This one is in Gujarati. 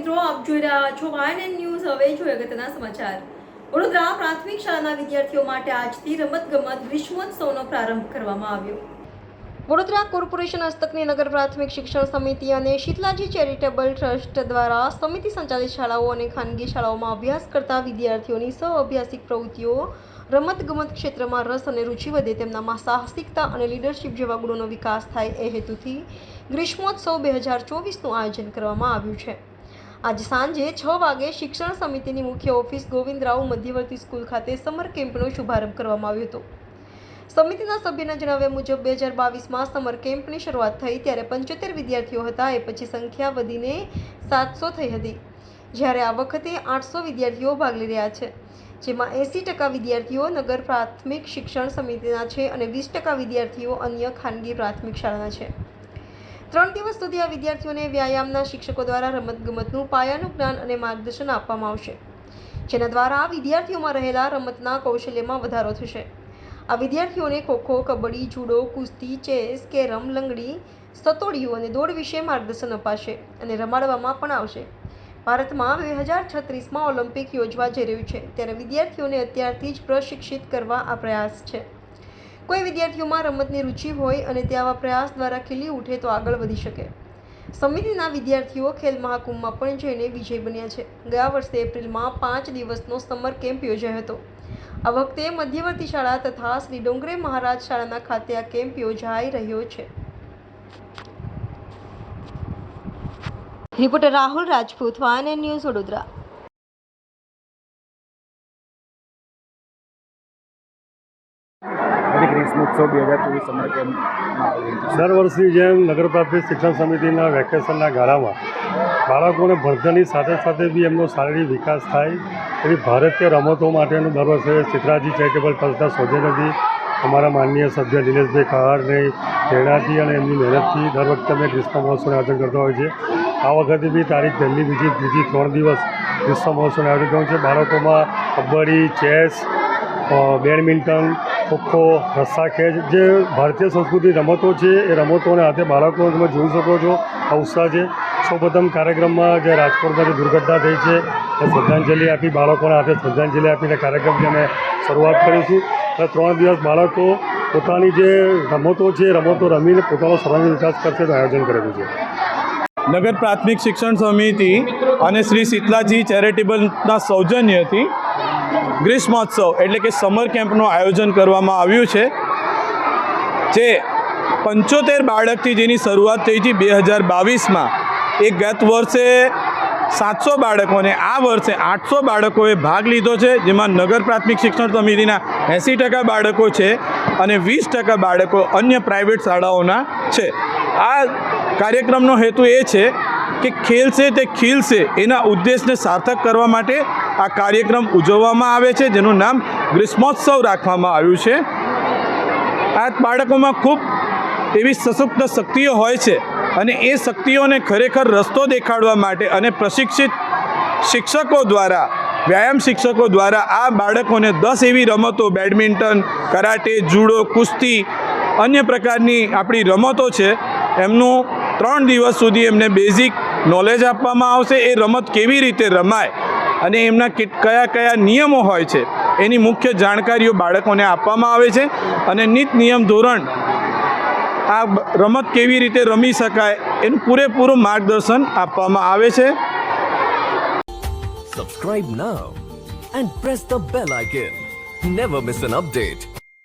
મિત્રો, આપ જોઈ રહ્યા છો YNN ન્યૂઝ. હવે જોઈએ અગત્યના સમાચાર. વડોદરા પ્રાથમિક શાળાના વિદ્યાર્થીઓ માટે આજથી રમતગમત ગ્રીષ્મોત્સવનો પ્રારંભ કરવામાં આવ્યો. વડોદરા કોર્પોરેશન હસ્તકની નગર પ્રાથમિક શિક્ષણ સમિતિ અને શીતલાજી ચેરિટેબલ ટ્રસ્ટ દ્વારા સમિતિ સંચાલિત શાળાઓ અને ખાનગી શાળાઓમાં અભ્યાસ કરતા વિદ્યાર્થીઓની સહઅભ્યાસિક પ્રવૃત્તિઓ, રમતગમત ક્ષેત્રમાં રસ અને રુચિ વધે, તેમનામાં સાહસિકતા અને લીડરશિપ જેવા ગુણોનો વિકાસ થાય એ હેતુથી ગ્રીષ્મોત્સવ 2024નું આયોજન કરવામાં આવ્યું છે. આજે સાંજે 6 વાગે શિક્ષણ સમિતિની મુખ્ય ઓફિસ ગોવિંદરાવ મધ્યવર્તી સ્કૂલ ખાતે સમર કેમ્પનો શુભારંભ કરવામાં આવ્યો હતો. સમિતિના સભ્યના જણાવ્યા મુજબ 2022માં સમર કેમ્પની શરૂઆત થઈ ત્યારે 75 વિદ્યાર્થીઓ હતા. એ પછી સંખ્યા વધીને 700 થઈ હતી, જ્યારે આ વખતે 800 વિદ્યાર્થીઓ ભાગ લઈ રહ્યા છે, જેમાં 80% વિદ્યાર્થીઓ નગર પ્રાથમિક શિક્ષણ સમિતિના છે અને 20% વિદ્યાર્થીઓ અન્ય ખાનગી પ્રાથમિક શાળાના છે. 3 દિવસ સુધી આ વિદ્યાર્થીઓને વ્યાયામના શિક્ષકો દ્વારા રમતગમતનું પાયાનું જ્ઞાન અને માર્ગદર્શન આપવામાં આવશે, જેના દ્વારા આ વિદ્યાર્થીઓમાં રહેલા રમતના કૌશલ્યમાં વધારો થશે. આ વિદ્યાર્થીઓને ખોખો, કબડ્ડી, જુડો, કુસ્તી, ચેસ, કેરમ, લંગડી, સતોડિયું અને દોડ વિશે માર્ગદર્શન અપાશે અને રમાડવામાં પણ આવશે. ભારતમાં 2036માં ઓલિમ્પિક યોજવા જઈ રહ્યું છે, ત્યારે વિદ્યાર્થીઓને અત્યારથી જ પ્રશિક્ષિત કરવા આ પ્રયાસ છે. કોઈ વિદ્યાર્થીઓમાં રમતની રુચિ હોય અને તે આવા પ્રયાસ દ્વારા ખીલી ઉઠે તો આગળ વધી શકે. સમિતિના વિદ્યાર્થીઓ ખેલ મહાકુંભમાં પણ જઈને વિજય બન્યા છે. ગયા વર્ષે એપ્રિલમાં 5 દિવસનો સમર કેમ્પ યોજાયો હતો. આ વખતે મધ્યવર્તી શાળા તથા શ્રી ડોંગરે મહારાજ શાળાના ખાતે આ કેમ્પ યોજાઈ રહ્યો છે. Reporter Rahul Rajput, YNN news, Vadodara. Grishmotsav 2024 summer કેમ્પમાં દર વર્ષની જેમ નગર પ્રાથમિક શિક્ષણ સમિતિના વેકેશનના ગાળામાં બાળકોને ભણતરની સાથે સાથે બી એમનો શારીરિક વિકાસ થાય એવી ભારતીય રમતો માટેનું દર વર્ષે શીતલાજી ચેરિટેબલ ટ્રસ્ટના સૌજન્યથી અમારા માનનીય સભ્ય નિલેશભાઈ કહારની પ્રેરણાથી અને એમની મહેનતથી દર વખતે અમે ગ્રીષ્મ મહોત્સવનું આયોજન કરતા હોય છે. આ વખતે બી તારીખ 1, 2, 3 3 દિવસ ગ્રીષ્મ મહોત્સવનું આયોજન કર્યું છે. બાળકોમાં કબડ્ડી, ચેસ, બેડમિન્ટન, ખોખો, રસ્સાખેંચ જે ભારતીય સંસ્કૃતિ રમતો છે એ રમતોને હાથે બાળકો તમે જોઈ શકો છો આ ઉત્સાહ છે. સૌપ્રથમ કાર્યક્રમમાં જે રાજકોટમાં જે દુર્ઘટના થઈ છે એ શ્રદ્ધાંજલિ આપી, બાળકોના હાથે શ્રદ્ધાંજલિ આપીને કાર્યક્રમની અમે શરૂઆત કરીશું. અને 3 દિવસ બાળકો પોતાની જે રમતો છે એ રમતો રમીને પોતાનો સર્વાંગી વિકાસ કરશે એનું આયોજન કરેલું છે. નગર પ્રાથમિક શિક્ષણ સમિતિ અને શ્રી શીતલાજી ચેરિટેબલના સૌજન્યથી ગ્રીષ્મોત્સવ એટલે કે સમર કેમ્પનું આયોજન કરવામાં આવ્યું છે. જે 75 બાળકથી જેની શરૂઆત થઈ હતી 2022માં, એ ગત વર્ષે 700 બાળકોને આ વર્ષે 800 બાળકોએ ભાગ લીધો છે, જેમાં નગર પ્રાથમિક શિક્ષણ સમિતિના 80% બાળકો છે અને 20% બાળકો અન્ય પ્રાઇવેટ શાળાઓના છે. આ કાર્યક્રમનો હેતુ એ છે કે ખેલશે તે ખીલશે એના ઉદ્દેશને સાર્થક કરવા માટે આ કાર્યક્રમ ઉજવવામાં આવે છે, જેનું નામ ગ્રીષ્મોત્સવ રાખવામાં આવ્યું છે. આ બાળકોમાં ખૂબ એવી સશક્ત શક્તિઓ હોય છે અને એ શક્તિઓને ખરેખર રસ્તો દેખાડવા માટે અને પ્રશિક્ષિત શિક્ષકો દ્વારા, વ્યાયામ શિક્ષકો દ્વારા આ બાળકોને 10 એવી રમતો, બેડમિન્ટન, કરાટે, જુડો, કુસ્તી, અન્ય પ્રકારની આપણી રમતો છે, એમનું 3 દિવસ સુધી એમને બેઝિક નોલેજ આપવામાં આવશે. એ રમત કેવી રીતે રમાય અને એમના કયા કયા નિયમો હોય છે એની મુખ્ય જાણકારીઓ બાળકોને આપવામાં આવે છે અને નિત નિયમ ધોરણ આ રમત કેવી રીતે રમી શકાય એનું પૂરેપૂરું માર્ગદર્શન આપવામાં આવે છે. Subscribe now and press the bell icon. Never miss an update.